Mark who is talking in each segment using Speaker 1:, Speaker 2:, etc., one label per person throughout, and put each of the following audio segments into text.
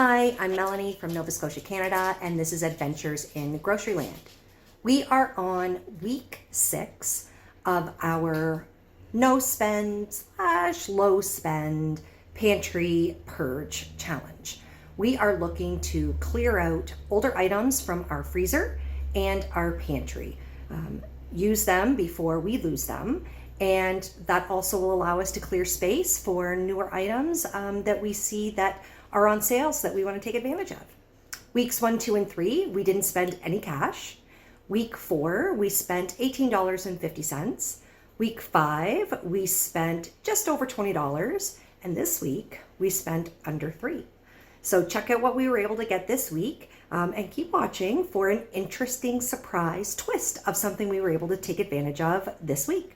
Speaker 1: Hi, I'm Melanie from Nova Scotia, Canada, and this is Adventures in Groceryland. We are on week 6 of our no spend / low spend Pantry Purge challenge. We are looking to clear out older items from our freezer and our pantry. Use them before we lose them, and that also will allow us to clear space for newer items that we see that are on sales that we want to take advantage of. Weeks 1, 2, and 3, we didn't spend any cash. Week 4, we spent $18.50. Week 5, we spent just over $20. And this week, we spent under $3. So check out what we were able to get this week and keep watching for an interesting surprise twist of something we were able to take advantage of this week.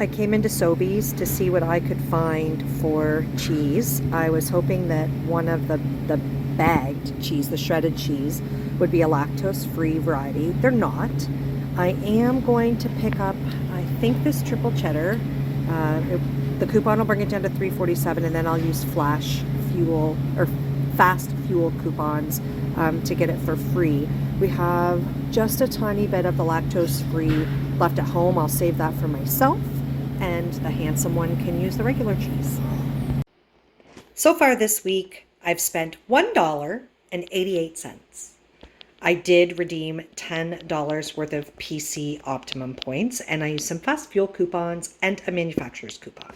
Speaker 1: I came into Sobeys to see what I could find for cheese. I was hoping that one of the bagged cheese, the shredded cheese, would be a lactose-free variety. They're not. I am going to pick up, I think, this triple cheddar. The coupon will bring it down to $3.47, and then I'll use flash fuel or fast fuel coupons to get it for free. We have just a tiny bit of the lactose-free left at home. I'll save that for myself, and the handsome one can use the regular cheese. So far this week, I've spent $1.88. I did redeem $10 worth of PC Optimum points, and I used some fast fuel coupons and a manufacturer's coupon.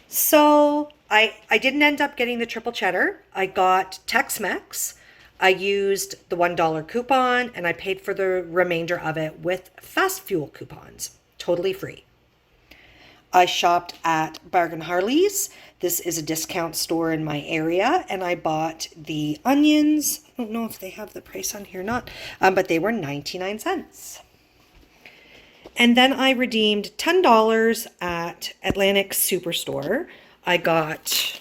Speaker 1: So I didn't end up getting the triple cheddar. I got Tex-Mex. I used the $1 coupon, and I paid for the remainder of it with fast fuel coupons, totally free. I shopped at Bargain Harley's. This is a discount store in my area, and I bought the onions. I don't know if they have the price on here or not, but they were 99 cents. And then I redeemed $10 at Atlantic Superstore. I got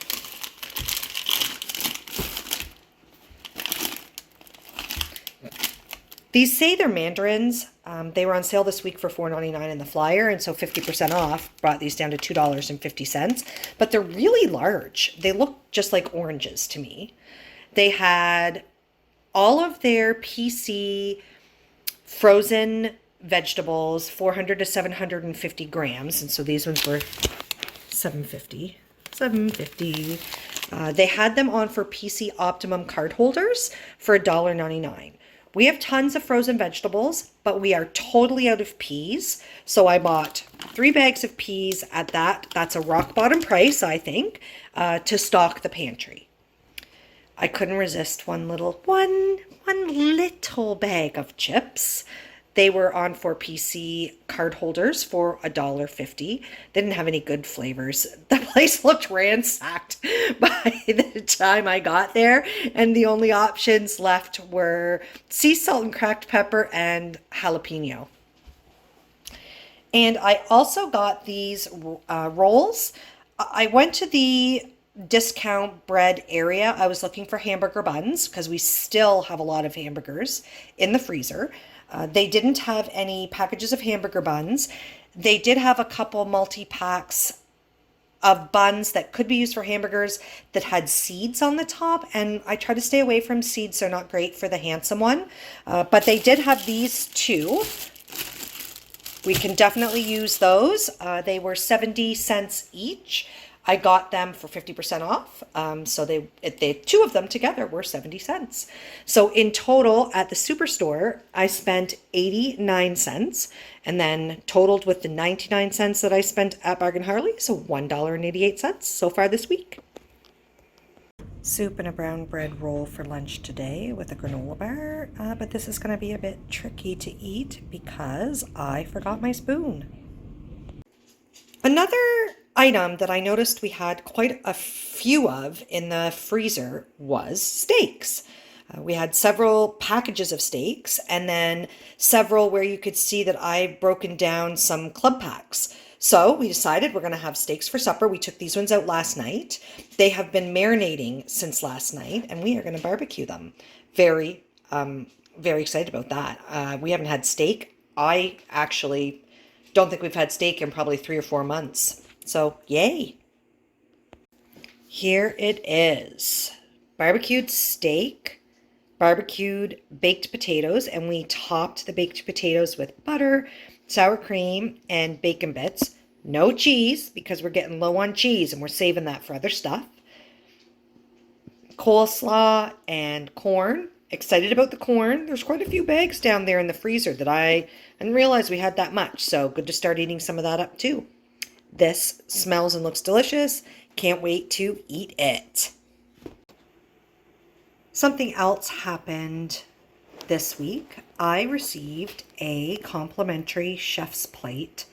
Speaker 1: these say they're mandarins. They were on sale this week for $4.99 in the flyer, and so 50% off brought these down to $2.50. But they're really large. They look just like oranges to me. They had all of their PC frozen vegetables, 400 to 750 grams, and so these ones were $7.50. They had them on for PC Optimum card holders for $1.99. We have tons of frozen vegetables, but we are totally out of peas. So I bought 3 bags of peas at that. That's a rock bottom price, I think, to stock the pantry. I couldn't resist one little bag of chips. They were on for PC card holders for $1.50. They didn't have any good flavors. The place looked ransacked by the time I got there, and the only options left were sea salt and cracked pepper and jalapeno. And I also got these rolls. I went to the discount bread area. I was looking for hamburger buns because we still have a lot of hamburgers in the freezer. They didn't have any packages of hamburger buns. They did have a couple multi-packs of buns that could be used for hamburgers that had seeds on the top, and I try to stay away from seeds. They're not great for the handsome one, but they did have these too. We can definitely use those. They were 70 cents each. I got them for 50% off. So they 2 of them together were 70 cents. So in total at the superstore, I spent 89 cents, and then totaled with the 99 cents that I spent at Bargain Harley. So $1.88 so far this week. Soup and a brown bread roll for lunch today with a granola bar. But this is going to be a bit tricky to eat because I forgot my spoon. Another item that I noticed we had quite a few of in the freezer was steaks. We had several packages of steaks, and then several where you could see that I've broken down some club packs. So we decided we're going to have steaks for supper. We took these ones out last night. They have been marinating since last night, and we are going to barbecue them. Very excited about that. We haven't had steak. I actually don't think we've had steak in probably 3 or 4 months. So, yay. Here it is. Barbecued steak, barbecued baked potatoes, and we topped the baked potatoes with butter, sour cream, and bacon bits. No cheese, because we're getting low on cheese and we're saving that for other stuff. Coleslaw and corn. Excited about the corn. There's quite a few bags down there in the freezer that I didn't realize we had that much, so good to start eating some of that up too. This smells and looks delicious. Can't wait to eat it. Something else happened this week. I received a complimentary chef's plate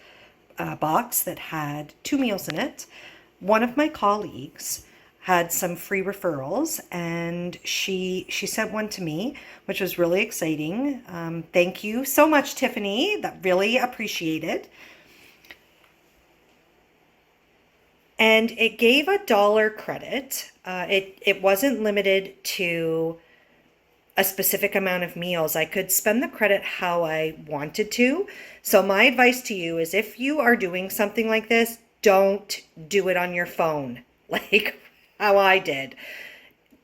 Speaker 1: box that had 2 meals in it. One of my colleagues had some free referrals, and she sent one to me, which was really exciting. Thank you so much, Tiffany. That really appreciated. And it gave $1 credit. It wasn't limited to a specific amount of meals. I could spend the credit how I wanted to. So my advice to you is, if you are doing something like this, don't do it on your phone like how I did.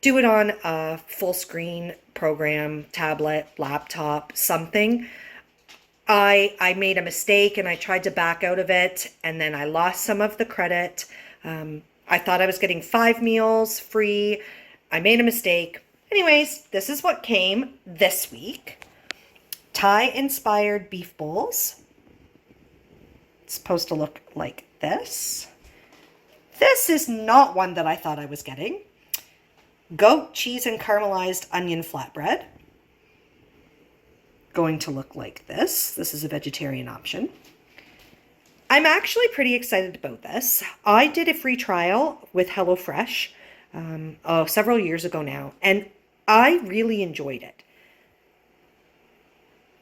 Speaker 1: Do it on a full screen program, tablet, laptop, something. I made a mistake and I tried to back out of it, and then I lost some of the credit. I thought I was getting 5 meals free. I made a mistake. Anyways, this is what came this week. Thai-inspired beef bowls. It's supposed to look like this. This is not one that I thought I was getting. Goat cheese and caramelized onion flatbread. Going to look like this. This is a vegetarian option. I'm actually pretty excited about this. I did a free trial with HelloFresh several years ago now, and I really enjoyed it.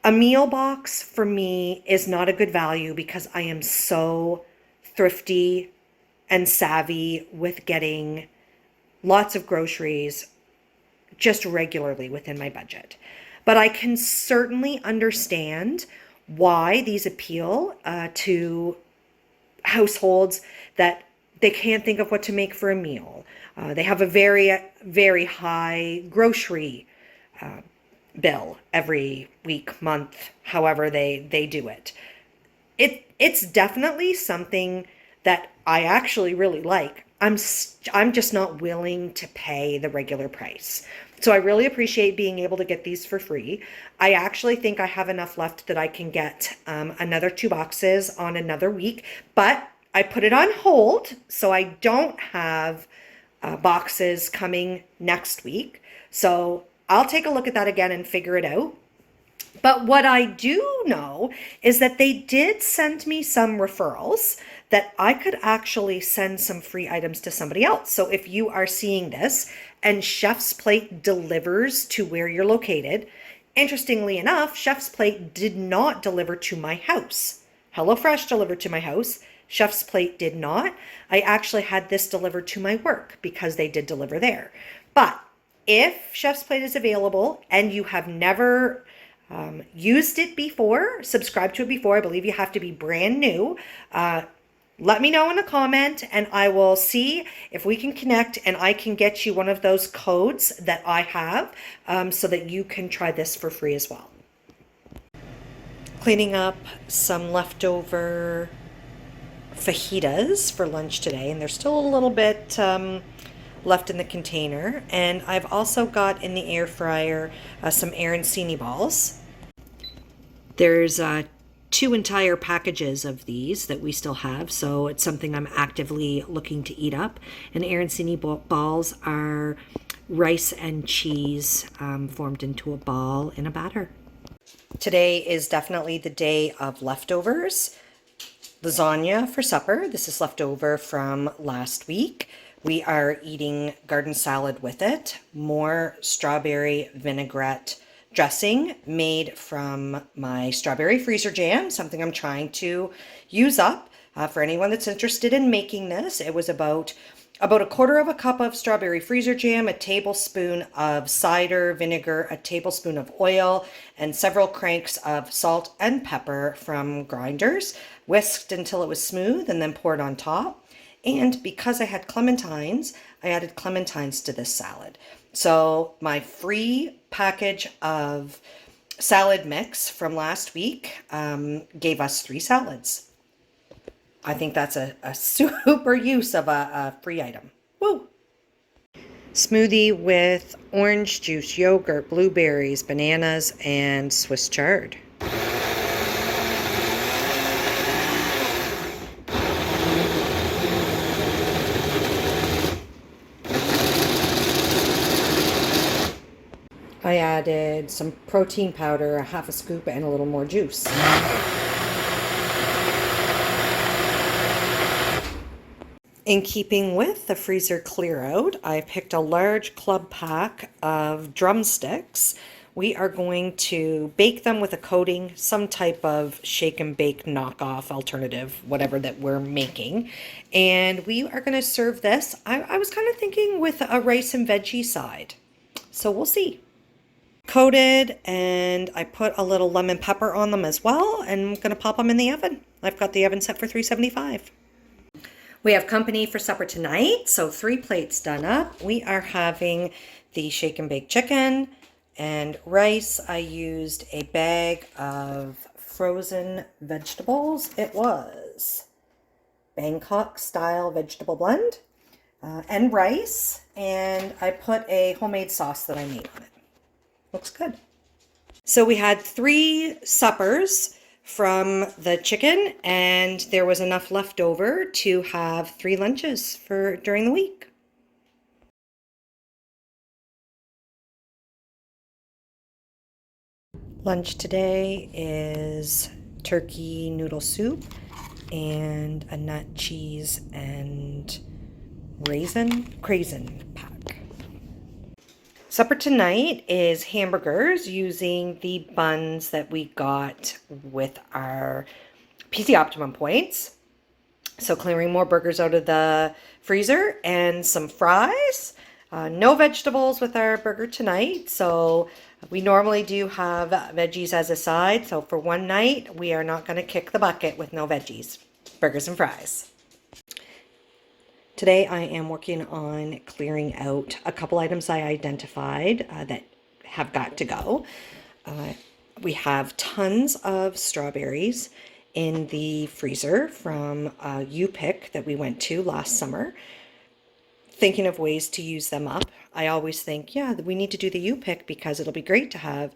Speaker 1: A meal box for me is not a good value because I am so thrifty and savvy with getting lots of groceries just regularly within my budget. But I can certainly understand why these appeal to households that they can't think of what to make for a meal. They have a very, very high grocery bill every week, month, however they do it. It's definitely something that I actually really like. I'm just not willing to pay the regular price. So I really appreciate being able to get these for free. I actually think I have enough left that I can get another 2 boxes on another week, but I put it on hold, so I don't have boxes coming next week. So I'll take a look at that again and figure it out. But what I do know is that they did send me some referrals that I could actually send some free items to somebody else. So if you are seeing this and Chef's Plate delivers to where you're located, interestingly enough, Chef's Plate did not deliver to my house. HelloFresh delivered to my house. Chef's Plate did not. I actually had this delivered to my work because they did deliver there. But if Chef's Plate is available and you have never used it before, subscribed to it before, I believe you have to be brand new. Let me know in a comment and I will see if we can connect and I can get you one of those codes that I have so that you can try this for free as well. Cleaning up some leftover fajitas for lunch today, and there's still a little bit left in the container. And I've also got in the air fryer some arancini balls. There's 2 entire packages of these that we still have, so it's something I'm actively looking to eat up. And arancini balls are rice and cheese formed into a ball in a batter. Today is definitely the day of leftovers. Lasagna for supper. This is leftover from last week. We are eating garden salad with it. More strawberry vinaigrette dressing made from my strawberry freezer jam, something I'm trying to use up. For anyone that's interested in making this, it was about a 1/4 cup of strawberry freezer jam, a tablespoon of cider vinegar, a tablespoon of oil, and several cranks of salt and pepper from grinders, whisked until it was smooth and then poured on top. And because I had clementines, I added clementines to this salad. So my free package of salad mix from last week gave us 3 salads. I think that's a super use of a free item. Woo! Smoothie with orange juice, yogurt, blueberries, bananas, and Swiss chard. I added some protein powder, a half a scoop, and a little more juice. In keeping with the freezer clear out, I picked a large club pack of drumsticks. We are going to bake them with a coating, some type of shake and bake knockoff alternative, whatever that we're making. And we are going to serve this. I was kind of thinking with a rice and veggie side. So we'll see. Coated, and I put a little lemon pepper on them as well, and I'm going to pop them in the oven. I've got the oven set for 375. We have company for supper tonight, so 3 plates done up. We are having the shake and bake chicken and rice. I used a bag of frozen vegetables. It was Bangkok style vegetable blend and rice, and I put a homemade sauce that I made on it. Looks good. So we had 3 suppers from the chicken, and there was enough left over to have 3 lunches for during the week. Lunch today is turkey noodle soup and a nut cheese and craisin pack. Supper tonight is hamburgers using the buns that we got with our PC Optimum points. So clearing more burgers out of the freezer and some fries. No vegetables with our burger tonight. So we normally do have veggies as a side. So for one night, we are not going to kick the bucket with no veggies. Burgers and fries. Today I am working on clearing out a couple items I identified that have got to go. We have tons of strawberries in the freezer from a U-Pick that we went to last summer. Thinking of ways to use them up. I always think, yeah, we need to do the U-Pick because it'll be great to have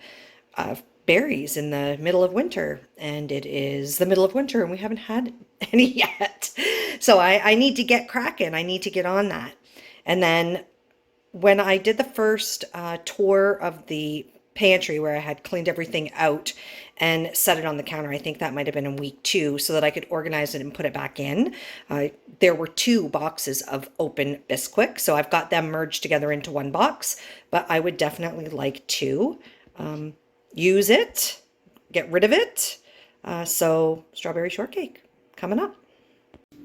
Speaker 1: berries in the middle of winter, and it is the middle of winter and we haven't had any yet. So I need to get cracking. I need to get on that. And then when I did the first tour of the pantry where I had cleaned everything out and set it on the counter, I think that might have been in week 2 so that I could organize it and put it back in. There were 2 boxes of open bisquick, so I've got them merged together into one box, but I would definitely like to use it, get rid of it. So strawberry shortcake coming up.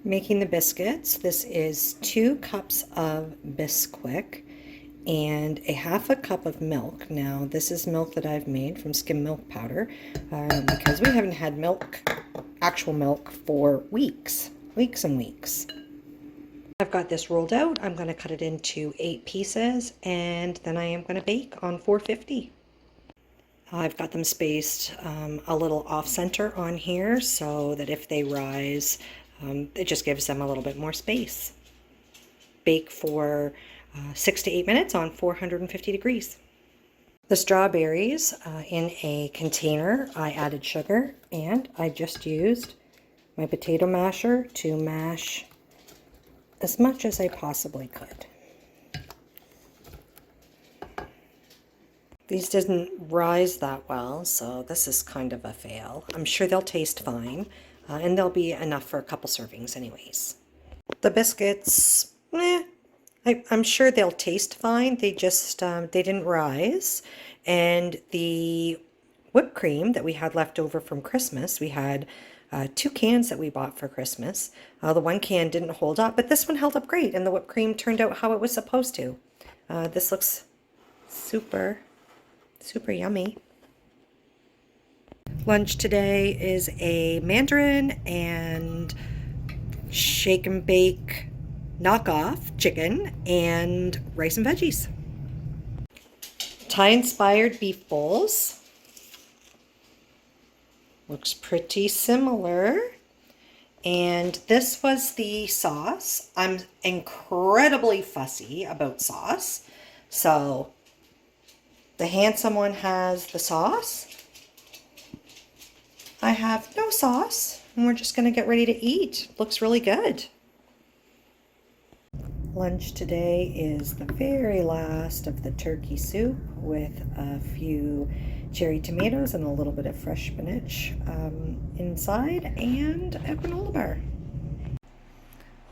Speaker 1: Making the biscuits. This is 2 cups of bisquick and a half a cup of milk. Now this is milk that I've made from skim milk powder because we haven't had milk, actual milk, for weeks and weeks. I've got this rolled out. I'm going to cut it into 8 pieces and then I am going to bake on 450. I've got them spaced a little off center on here so that if they rise, it just gives them a little bit more space. Bake for 6 to 8 minutes on 450 degrees. The strawberries in a container, I added sugar and I just used my potato masher to mash as much as I possibly could. These didn't rise that well, so this is kind of a fail. I'm sure they'll taste fine, and they'll be enough for a couple servings anyways. The biscuits, I'm sure they'll taste fine. They just, they didn't rise. And the whipped cream that we had left over from Christmas, we had 2 cans that we bought for Christmas. The one can didn't hold up, but this one held up great, and the whipped cream turned out how it was supposed to. This looks super yummy. Lunch today is a mandarin and shake and bake knockoff chicken and rice and veggies. Thai-inspired beef bowls. Looks pretty similar. And this was the sauce. I'm incredibly fussy about sauce. So the handsome one has the sauce. I have no sauce, and we're just going to get ready to eat. Looks really good. Lunch today is the very last of the turkey soup with a few cherry tomatoes and a little bit of fresh spinach inside, and a granola bar.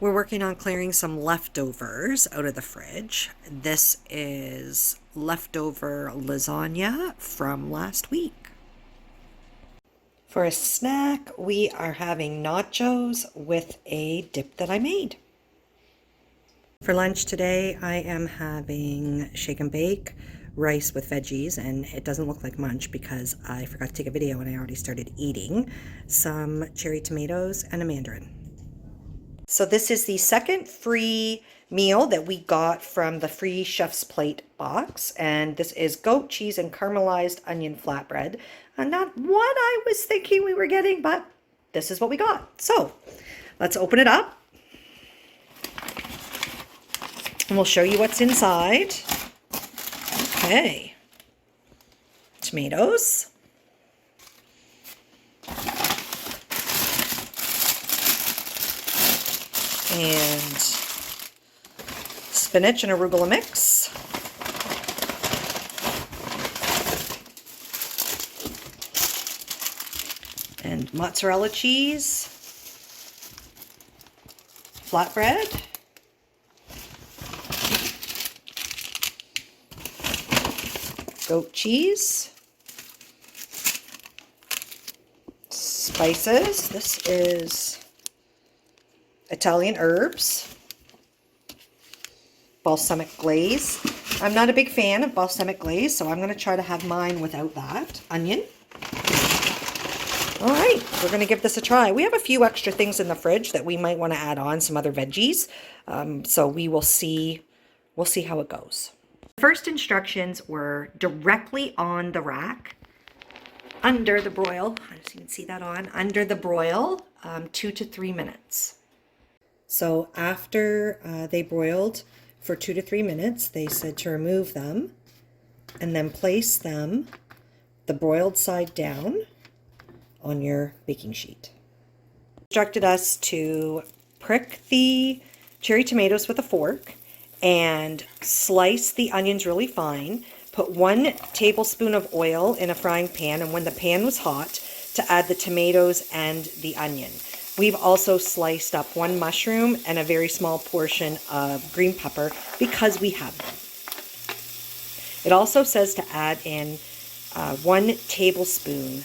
Speaker 1: We're working on clearing some leftovers out of the fridge. This is leftover lasagna from last week. For a snack, we are having nachos with a dip that I made. For lunch today, I am having shake and bake, rice with veggies, and it doesn't look like much because I forgot to take a video and I already started eating, some cherry tomatoes, and a mandarin. So this is the second free meal that we got from the free Chef's Plate box, and this is goat cheese and caramelized onion flatbread. Not what I was thinking we were getting, but this is what we got. So let's open it up. And we'll show you what's inside. Okay. Tomatoes. And spinach and arugula mix. And mozzarella cheese. Flatbread. Goat cheese, spices. This is Italian herbs, balsamic glaze. I'm not a big fan of balsamic glaze, so I'm going to try to have mine without that. Onion. All right, we're going to give this a try. We have a few extra things in the fridge that we might want to add on, some other veggies. So we will see. We'll see how it goes. First instructions were directly on the rack, under the broil. As you can see that on, under the broil, 2 to 3 minutes. So after they broiled for 2 to 3 minutes, they said to remove them and then place them the broiled side down on your baking sheet. Instructed us to prick the cherry tomatoes with a fork and slice the onions really fine. Put 1 tablespoon of oil in a frying pan, and when the pan was hot, to add the tomatoes and the onion. We've also sliced up 1 mushroom and a very small portion of green pepper because we have them. It also says to add in 1 teaspoon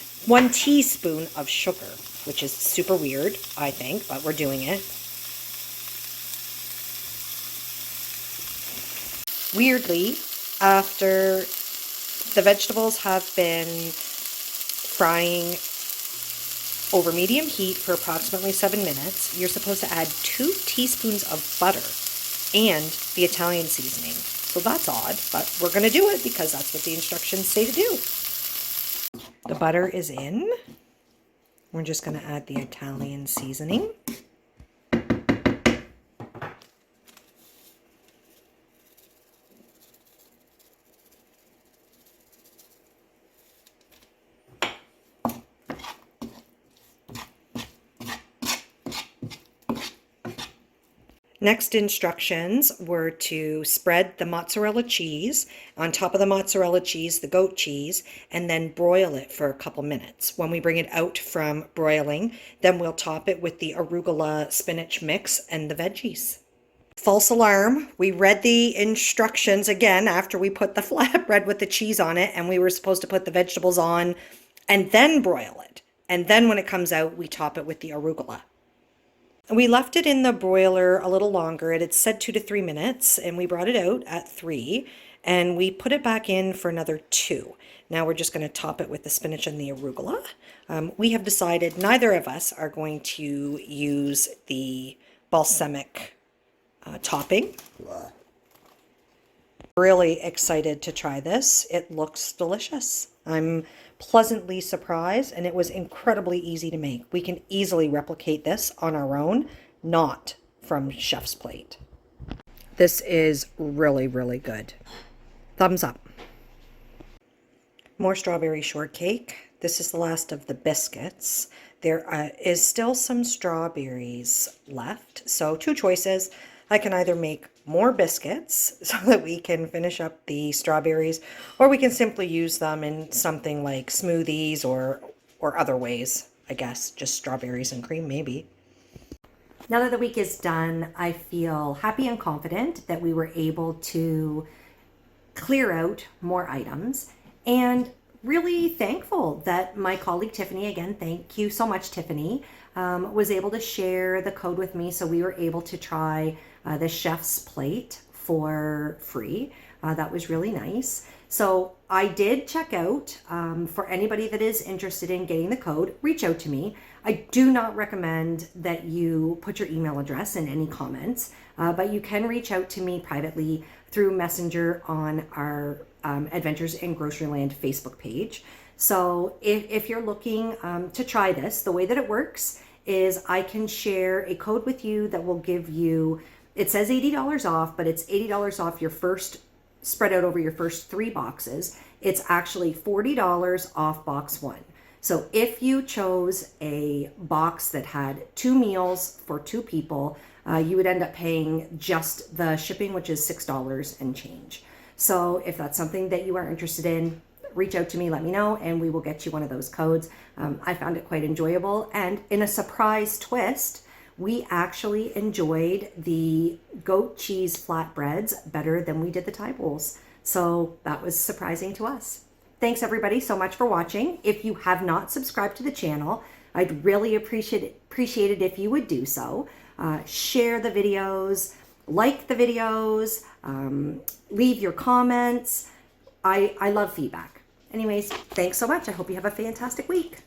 Speaker 1: of sugar, which is super weird, I think, but we're doing it. Weirdly, after the vegetables have been frying over medium heat for approximately 7 minutes, you're supposed to add 2 teaspoons of butter and the Italian seasoning. So that's odd, but we're going to do it because that's what the instructions say to do. The butter is in. We're just going to add the Italian seasoning. Next instructions were to spread the mozzarella cheese, on top of the mozzarella cheese, the goat cheese, and then broil it for a couple minutes. When we bring it out from broiling, then we'll top it with the arugula spinach mix and the veggies. False alarm. We read the instructions again after we put the flatbread with the cheese on it, and we were supposed to put the vegetables on and then broil it. And then when it comes out, we top it with the arugula. We left it in the broiler a little longer. It had said 2 to 3 minutes, and we brought it out at 3, and we put it back in for another 2. Now we're just going to top it with the spinach and the arugula. We have decided neither of us are going to use the balsamic
Speaker 2: topping. Really excited to try this. It looks delicious. I'm pleasantly surprised, and it was incredibly easy to make. We can easily replicate this on our own, not from Chef's Plate. This is really, really good. Thumbs up. More strawberry shortcake. This is the last of the biscuits. There is still some strawberries left. So 2 choices. I can either make more biscuits so that we can finish up the strawberries, or we can simply use them in something like smoothies or other ways, I guess. Just strawberries and cream, maybe.
Speaker 1: Now that the week is done, I feel happy and confident that we were able to clear out more items, and really thankful that my colleague Tiffany, again, thank you so much, Tiffany, was able to share the code with me, so we were able to try the Chef's Plate for free. That was really nice. So I did check out. For anybody that is interested in getting the code, reach out to me. I do not recommend that you put your email address in any comments, but you can reach out to me privately through Messenger on our Adventures in Groceryland Facebook page. So if you're looking to try this, the way that it works is I can share a code with you that will give you, it says $80 off, but it's $80 off your first, spread out over your first 3 boxes. It's actually $40 off box 1. So if you chose a box that had 2 meals for 2 people, you would end up paying just the shipping, which is $6 and change. So if that's something that you are interested in, reach out to me, let me know, and we will get you one of those codes. I found it quite enjoyable. And in a surprise twist, we actually enjoyed the goat cheese flatbreads better than we did the Thai bowls. So that was surprising to us. Thanks everybody so much for watching. If you have not subscribed to the channel, I'd really appreciate it if you would do so. Share the videos, like the videos, leave your comments. I love feedback. Anyways, thanks so much. I hope you have a fantastic week.